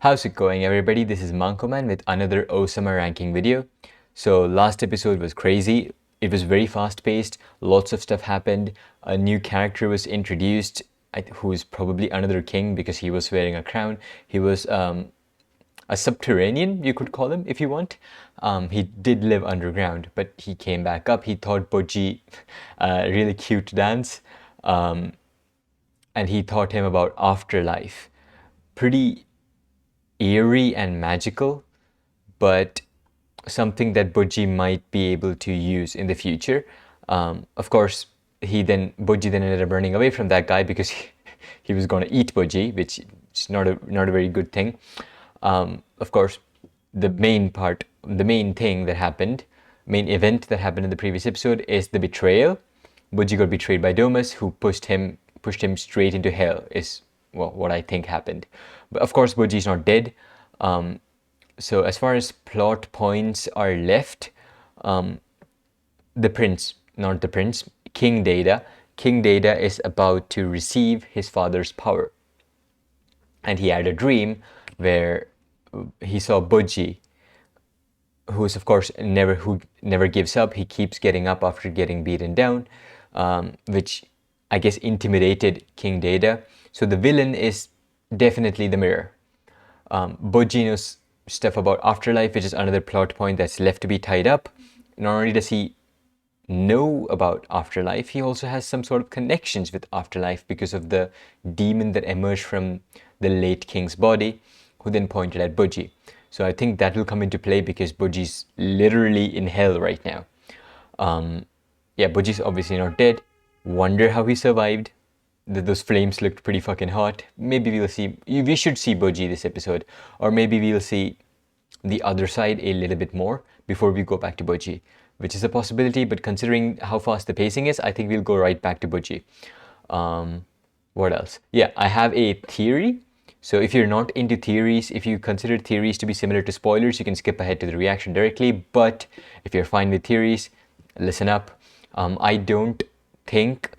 How's it going, everybody? This is MankoMan with another Ousama ranking video. So last episode was crazy. It was very fast-paced. Lots of stuff happened. A new character was introduced, who's probably another king because he was wearing a crown. He was a subterranean, you could call him if you want. He did live underground, but he came back up. He taught Boji a really cute dance, and he taught him about afterlife. Pretty eerie and magical, but something that Boji might be able to use in the future. Of course, Boji then ended up running away from that guy because he was going to eat Boji, which is not a very good thing. Of course, the main event that happened in the previous episode is the betrayal. Boji got betrayed by Domas, who pushed him straight into hell, is what I think happened. But of course, Boji is not dead. So as far as plot points are left, King Data is about to receive his father's power. And he had a dream where he saw Boji, who's of course who never gives up. He keeps getting up after getting beaten down, which I guess intimidated King Data. So the villain is definitely the mirror. Boji knows stuff about afterlife, which is another plot point that's left to be tied up. Not only does he know about afterlife, he also has some sort of connections with afterlife because of the demon that emerged from the late king's body, who then pointed at Boji. So I think that will come into play because Boji's literally in hell right now. Yeah, Boji's obviously not dead. Wonder how he survived. Those flames looked pretty fucking hot. Maybe we should see Boji this episode, or maybe we'll see the other side a little bit more before we go back to Boji, which is a possibility, but considering how fast the pacing is, I think we'll go right back to Boji. What else? Yeah, I have a theory. So if you're not into theories, if you consider theories to be similar to spoilers, you can skip ahead to the reaction directly. But if you're fine with theories, listen up. I don't think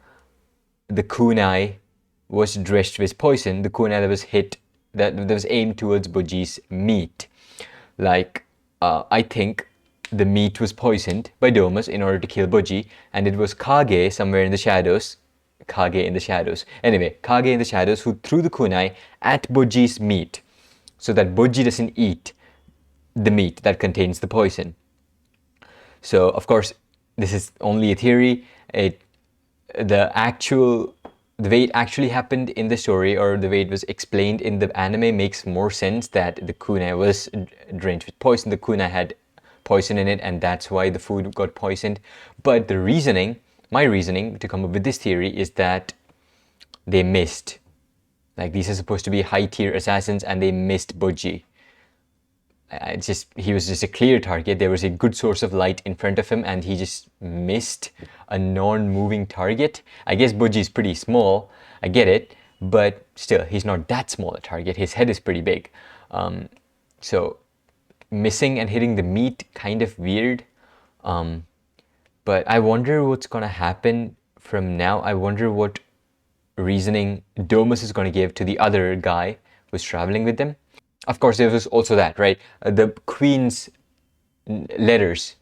the kunai was drenched with poison. The kunai that was aimed towards Boji's meat. Like, I think the meat was poisoned by Domas in order to kill Boji, and it was Kage somewhere in the shadows. Anyway, Kage in the shadows who threw the kunai at Boji's meat so that Boji doesn't eat the meat that contains the poison. So, of course, this is only a theory. The way it actually happened in the story, or the way it was explained in the anime, makes more sense that the kunai was drenched with poison. The kunai had poison in it, and that's why the food got poisoned. But my reasoning to come up with this theory is that they missed. Like, these are supposed to be high-tier assassins, and they missed Boji. He was just a clear target. There was a good source of light in front of him, and he just missed a non-moving target. I guess Boji is pretty small, I get it, but still, he's not that small a target. His head is pretty big. So missing and hitting the meat, kind of weird. But I wonder what's gonna happen from now. I wonder what reasoning Domus is gonna give to the other guy who's traveling with them. Of course, there was also that, right? The Queen's letters.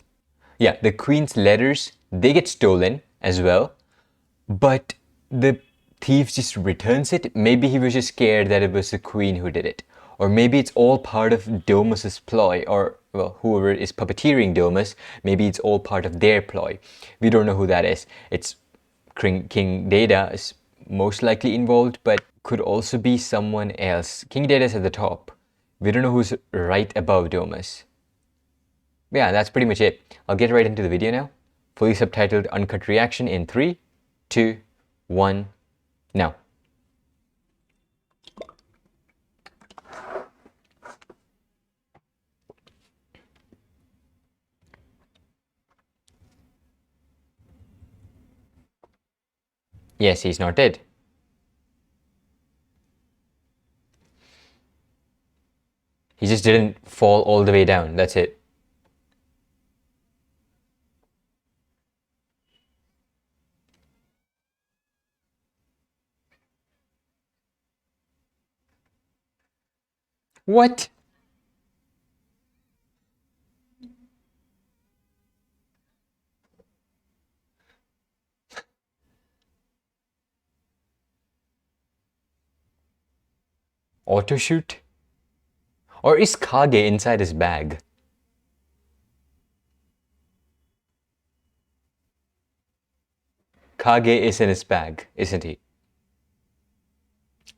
Yeah, the Queen's letters, they get stolen as well, but the thief just returns it. Maybe he was just scared that it was the Queen who did it. Or maybe it's all part of Domus's ploy, or, well, whoever is puppeteering Domus, maybe it's all part of their ploy. We don't know who that is. It's King Data is most likely involved, but could also be someone else. King Data is at the top. We don't know who's right above Domus. Yeah, that's pretty much it. I'll get right into the video now. Fully subtitled uncut reaction in 3, 2, 1, now. Yes, he's not dead. He just didn't fall all the way down, that's it. What? Auto shoot? Or is Kage inside his bag? Kage is in his bag, isn't he?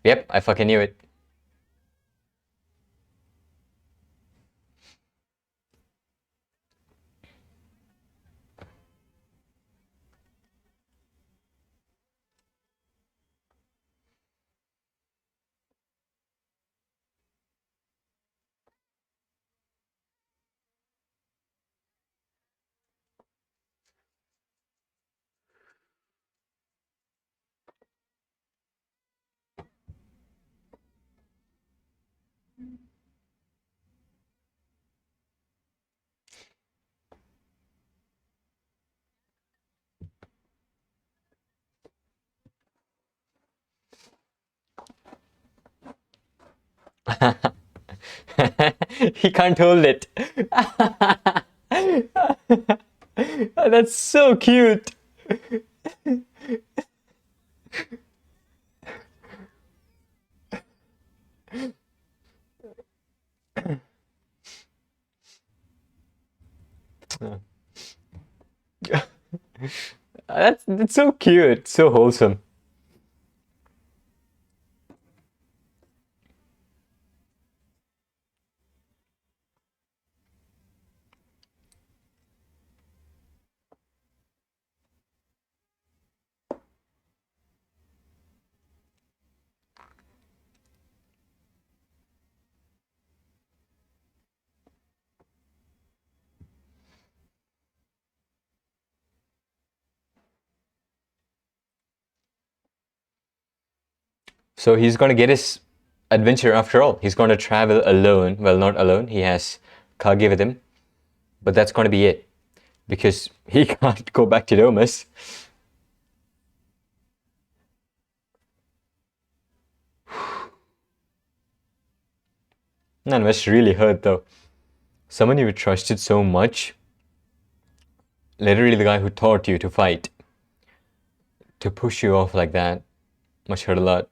Yep, I fucking knew it. He can't hold it. That's so cute. That's so cute, so wholesome. So he's gonna get his adventure after all. He's gonna travel alone. Well, not alone. He has Kage with him, but that's gonna be it because he can't go back to Domas. That must really hurt though. Someone you trusted so much, literally the guy who taught you to fight, to push you off like that, must hurt a lot.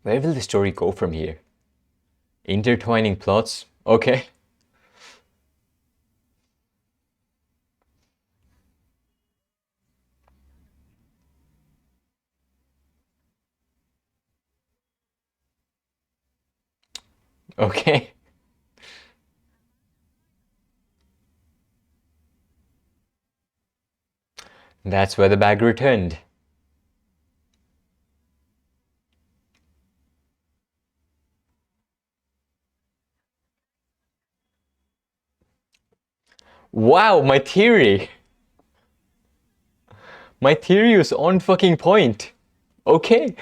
Where will the story go from here? Intertwining plots? Okay. Okay. That's where the bag returned. Wow, my theory! My theory was on fucking point. Okay.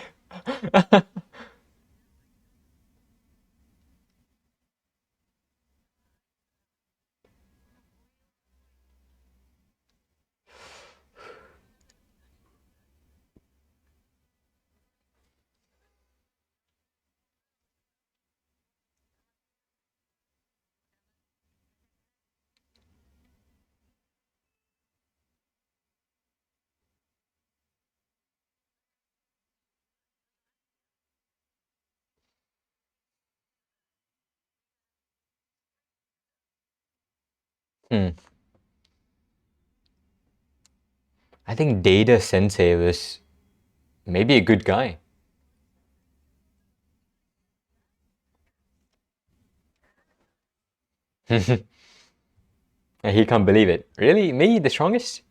Hmm. I think Data Sensei was maybe a good guy. And he can't believe it. Really? Me, the strongest?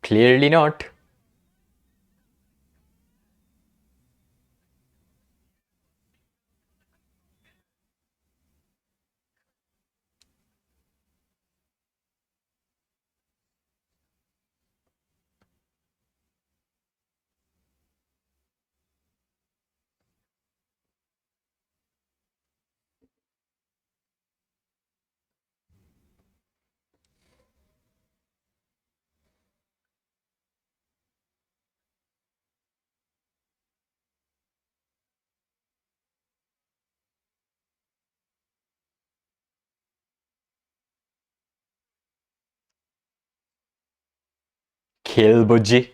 Clearly not. Kill Budgie.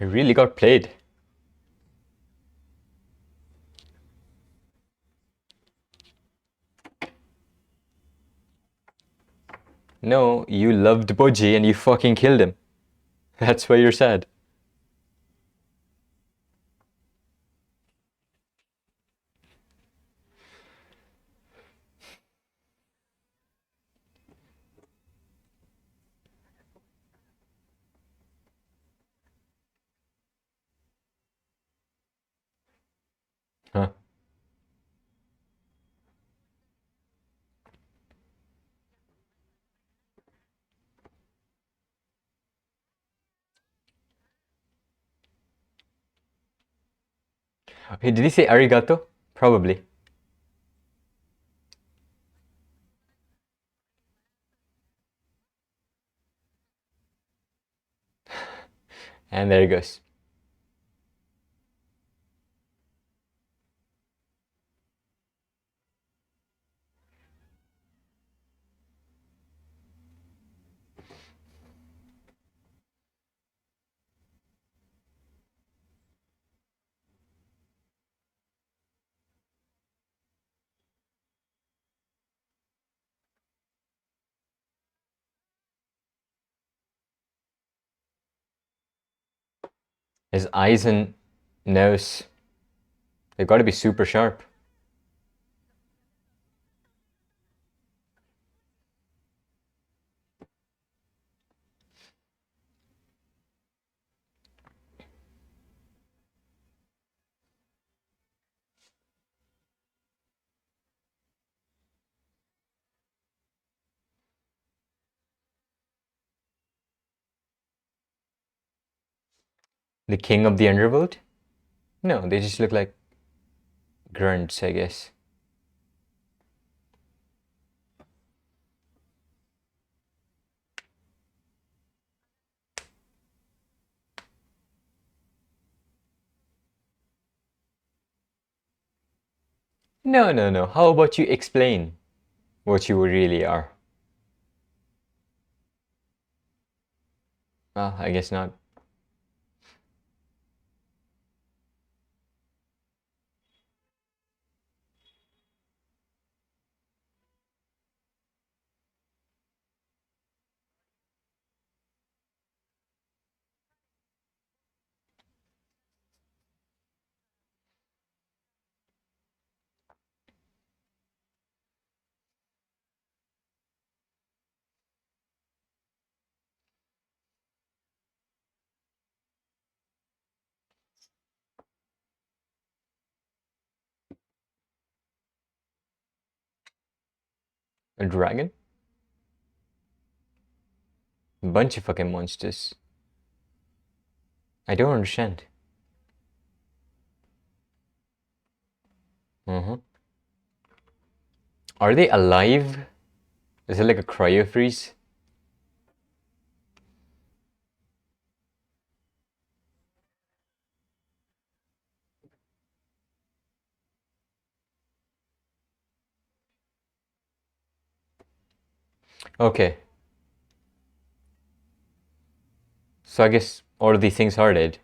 He really got played. No, you loved Budgie and you fucking killed him. That's why you're sad. Huh. Hey, did he say arigato? Probably. And there he goes. His eyes and nose, they've got to be super sharp. The king of the underworld? No, they just look like grunts, I guess. No, no, no. How about you explain what you really are? Well, I guess not. A dragon? A bunch of fucking monsters. I don't understand. Uh-huh. Are they alive? Is it like a cryo freeze? Okay. So I guess all of these things are dead.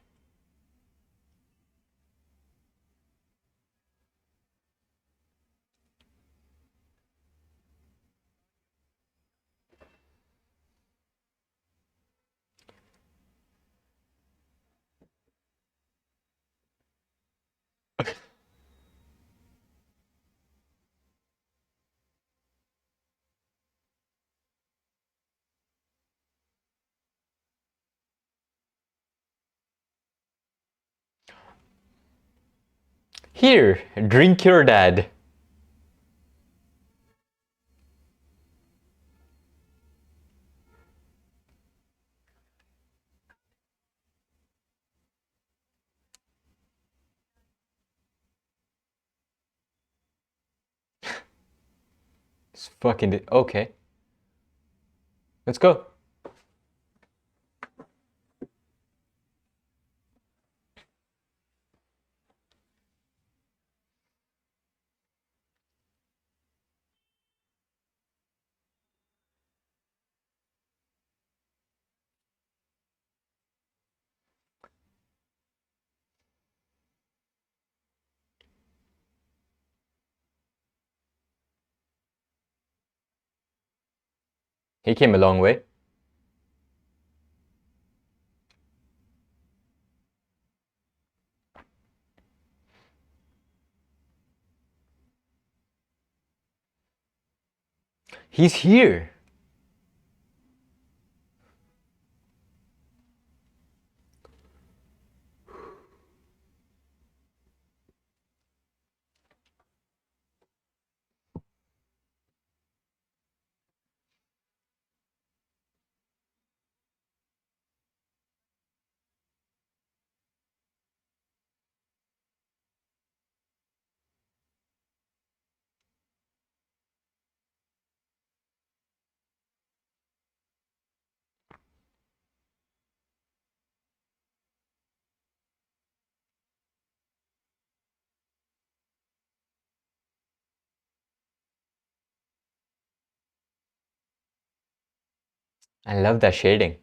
Here, drink your dad. It's fucking okay. Let's go. He came a long way. He's here. I love that shading.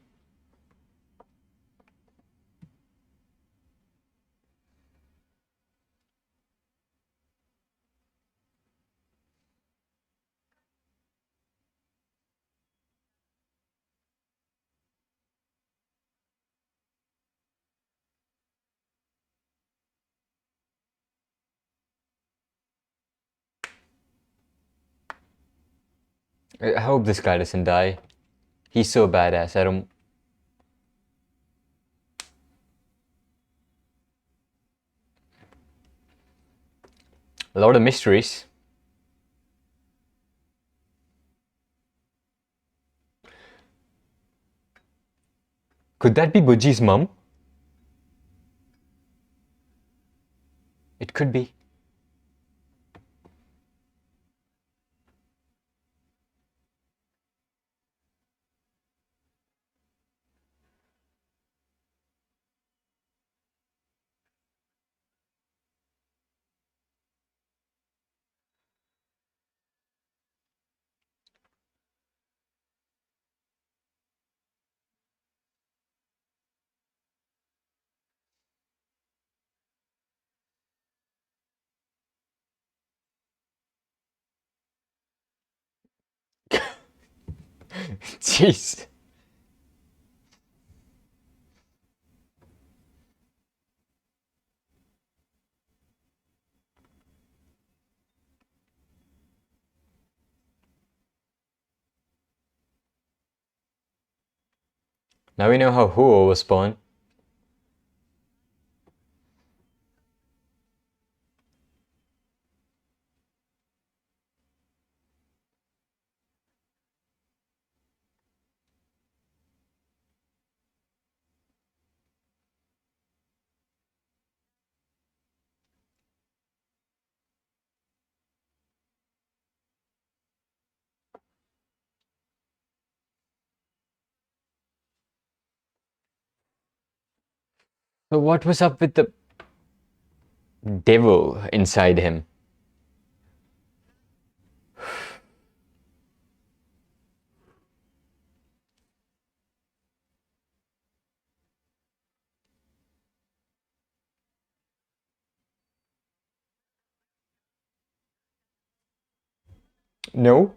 I hope this guy doesn't die. He's so badass. I don't. A lot of mysteries. Could that be Buji's mom? It could be. Jeez. Now we know how Huo was spawned. So what was up with the devil inside him? No?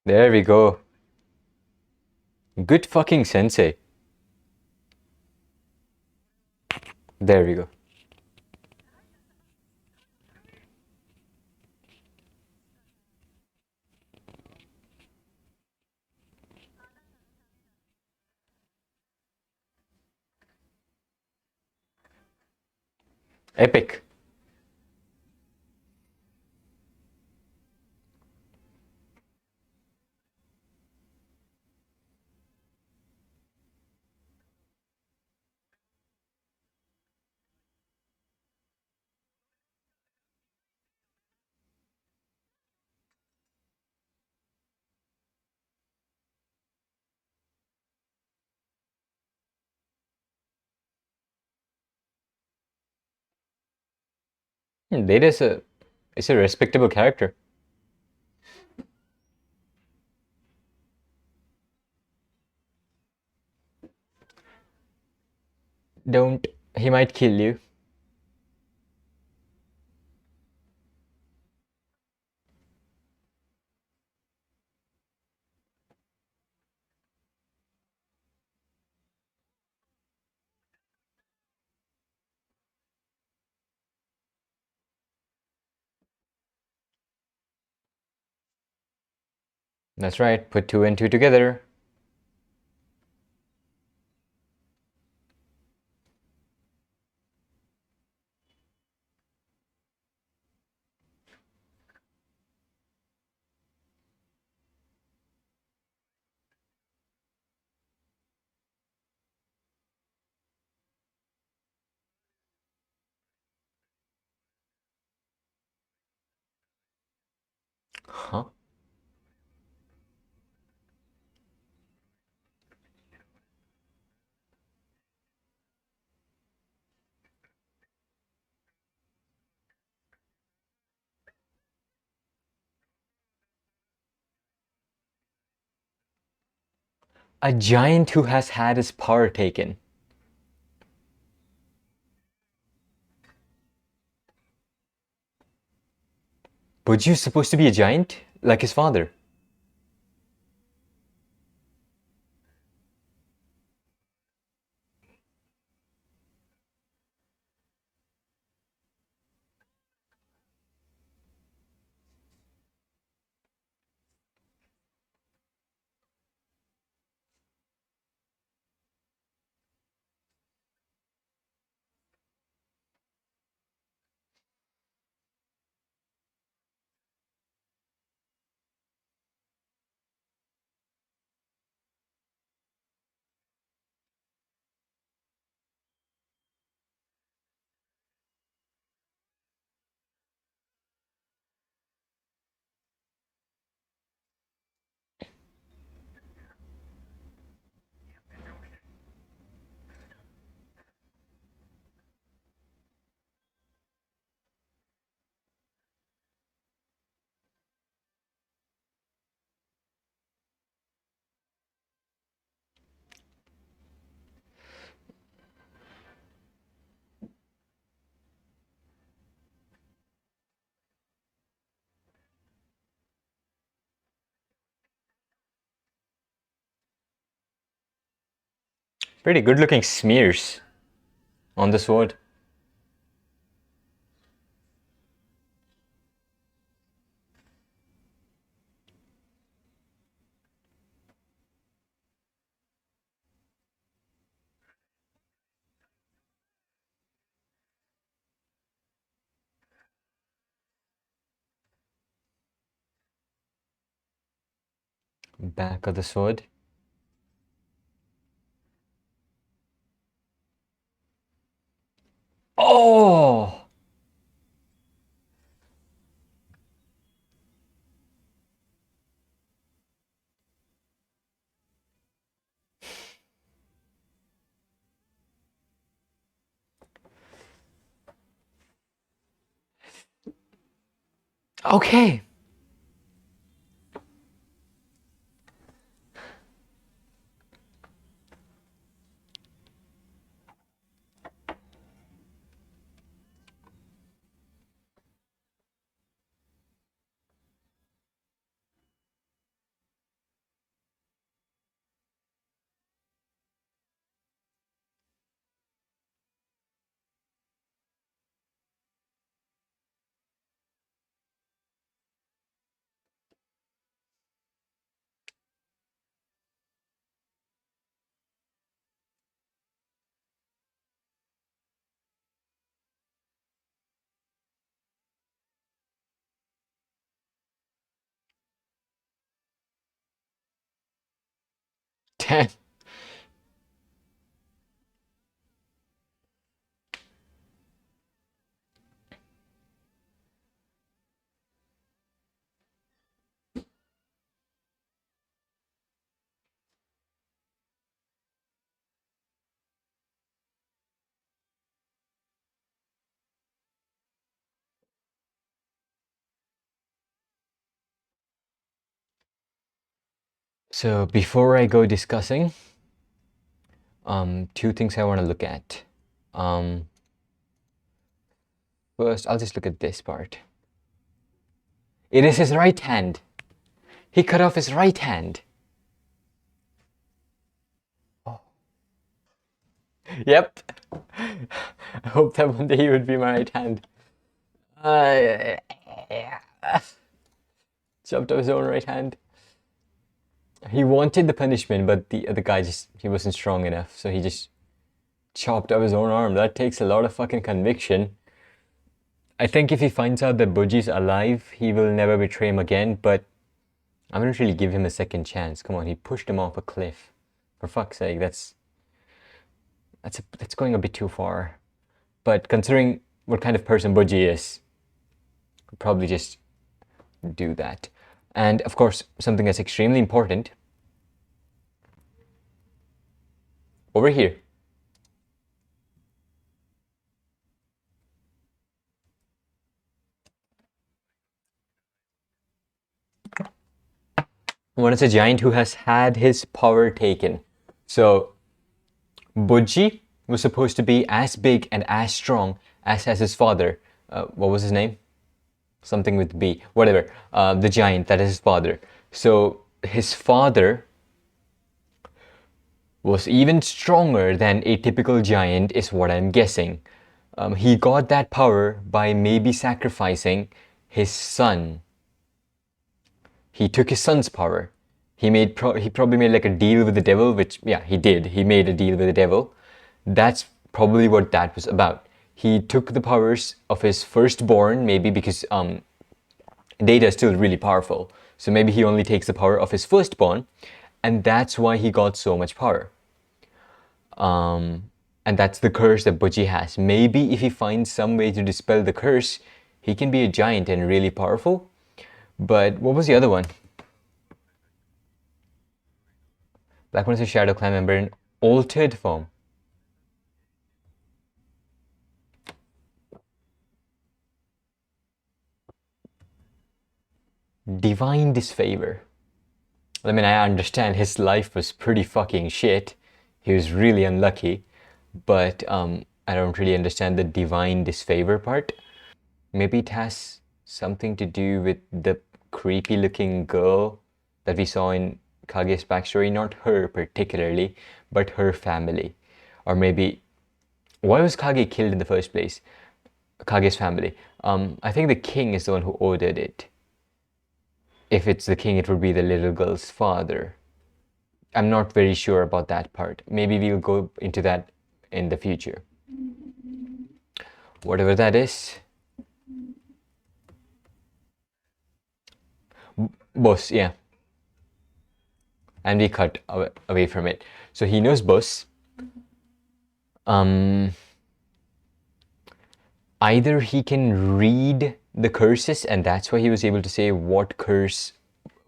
There we go. Good fucking sensei. There we go. Epic. Data's a it's a respectable character. Don't. He might kill you. That's right. Put two and two together. Huh? A giant who has had his power taken. But you supposed to be a giant? Like his father. Pretty good looking smears on the sword. Back of the sword. Oh! Okay. Damn. So before I go discussing, two things I want to look at. Um, First, I'll just look at this part. It is his right hand. He cut off his right hand. Oh. Yep. I hope that one day he would be my right hand. Chopped off his own right hand. He wanted the punishment, but the other guy he wasn't strong enough, so he just chopped off his own arm. That takes a lot of fucking conviction. I think if he finds out that Budgie's alive, he will never betray him again, but I wouldn't really give him a second chance. Come on, he pushed him off a cliff. For fuck's sake, that's going a bit too far. But considering what kind of person Budgie is, I'd probably just do that. And of course, something that's extremely important, over here. One is a giant who has had his power taken. So, Budgie was supposed to be as big and as strong as his father. What was his name? Something with B. Whatever. The giant, that is his father. So, his father was even stronger than a typical giant, is what I'm guessing. He got that power by maybe sacrificing his son. He took his son's power. He probably made like a deal with the devil, which, yeah, he did. He made a deal with the devil. That's probably what that was about. He took the powers of his firstborn, maybe because Data is still really powerful. So maybe he only takes the power of his firstborn, and that's why he got so much power. And that's the curse that Budgie has. Maybe if he finds some way to dispel the curse, he can be a giant and really powerful. But what was the other one? Black one is a Shadow Clan member in altered form. Divine disfavor. I mean, I understand his life was pretty fucking shit. He was really unlucky. But I don't really understand the divine disfavor part. Maybe it has something to do with the creepy looking girl that we saw in Kage's backstory. Not her particularly, but her family. Or maybe, why was Kage killed in the first place? Kage's family. I think the king is the one who ordered it. If it's the king, it would be the little girl's father. I'm not very sure about that part. Maybe we'll go into that in the future. Whatever that is. Boss, yeah. And we cut away from it. So he knows Boss. Either he can read the curses and that's why he was able to say what curse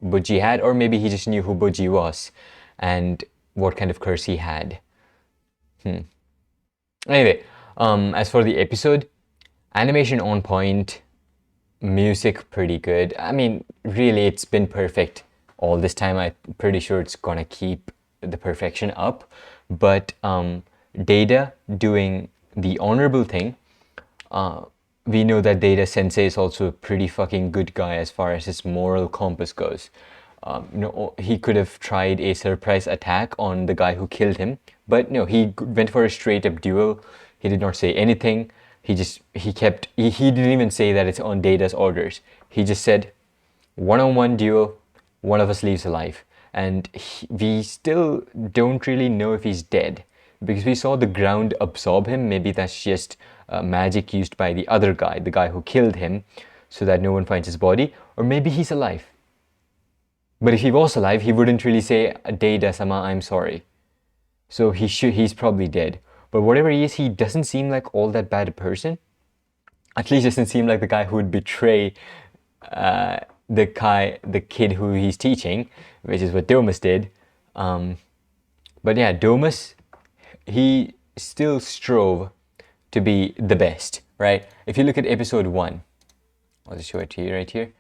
Budgie had, or maybe he just knew who Budgie was and what kind of curse he had. Anyway, as for the episode, animation on point, music pretty good. I mean, really, it's been perfect all this time. I'm pretty sure it's gonna keep the perfection up. But Data doing the honorable thing, we know that Data Sensei is also a pretty fucking good guy as far as his moral compass goes. He could have tried a surprise attack on the guy who killed him, but no, he went for a straight up duel. He did not say anything. He didn't even say that it's on Data's orders. He just said, one-on-one duel, one of us leaves alive. And we still don't really know if he's dead, because we saw the ground absorb him. Maybe that's just magic used by the other guy, the guy who killed him, so that no one finds his body. Or maybe he's alive. But if he was alive, he wouldn't really say, Data sama, I'm sorry. So he's probably dead. But whatever he is, he doesn't seem like all that bad a person. At least doesn't seem like the guy who would betray the kid who he's teaching, which is what Domas did. But yeah, Domas, he still strove to be the best, right? If you look at episode 1, I'll just show it to you right here.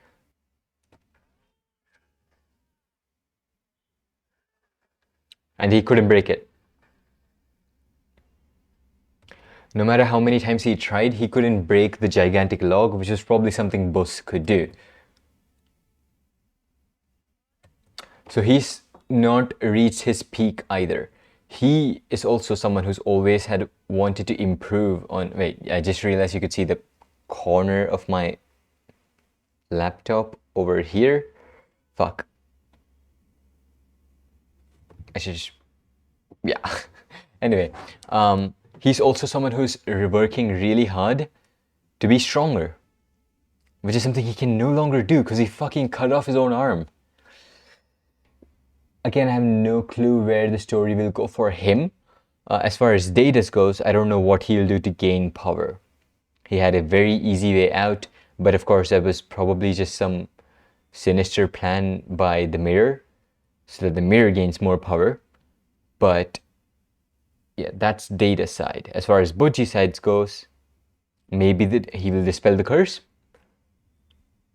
And he couldn't break it. No matter how many times he tried, he couldn't break the gigantic log, which is probably something Bus could do. So he's not reached his peak either. He is also someone who's always had wanted to improve on... Wait, I just realized you could see the corner of my laptop over here. Fuck. I should just... Yeah. Anyway, he's also someone who's working really hard to be stronger, which is something he can no longer do because he fucking cut off his own arm. Again, I have no clue where the story will go for him. As far as Datus goes, I don't know what he'll do to gain power. He had a very easy way out, but of course that was probably just some sinister plan by the mirror, so that the mirror gains more power. But yeah, that's Data's side. As far as Budgie's side goes, maybe he will dispel the curse.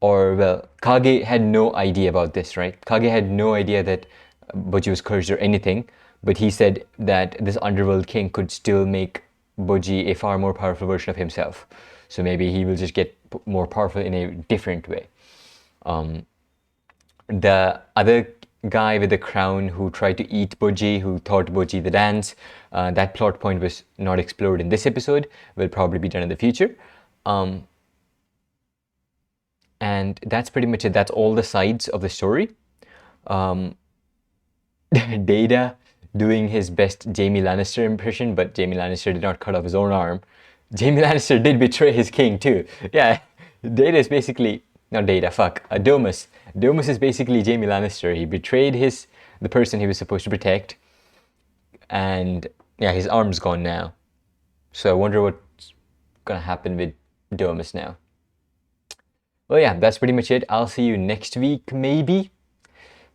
Or, well, Kage had no idea about this, right? Kage had no idea that Budgie was cursed or anything, but he said that this underworld king could still make Budgie a far more powerful version of himself. So maybe he will just get more powerful in a different way. The other guy with the crown who tried to eat Budgie, who taught Budgie the dance, that plot point was not explored in this episode, will probably be done in the future. And that's pretty much it. That's all the sides of the story. Data doing his best Jaime Lannister impression, but Jaime Lannister did not cut off his own arm. Jaime Lannister did betray his king too. Yeah, Data is basically... Not Data, fuck. Domas. Domas is basically Jaime Lannister. He betrayed the person he was supposed to protect. And yeah, his arm's gone now. So I wonder what's gonna happen with Domas now. Well, yeah, that's pretty much it. I'll see you next week, maybe.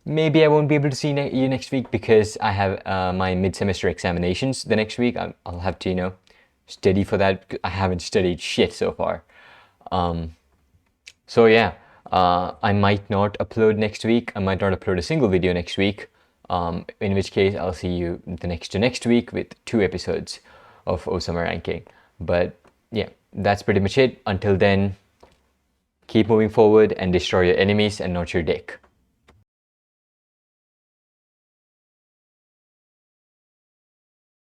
Maybe I won't be able to see you next week because I have my mid-semester examinations the next week. I'll have to, study for that. I haven't studied shit so far. So yeah, I might not upload next week. I might not upload a single video next week. In which case, I'll see you the next to next week with 2 episodes of Ousama ranking. But yeah, that's pretty much it. Until then, keep moving forward and destroy your enemies and not your dick.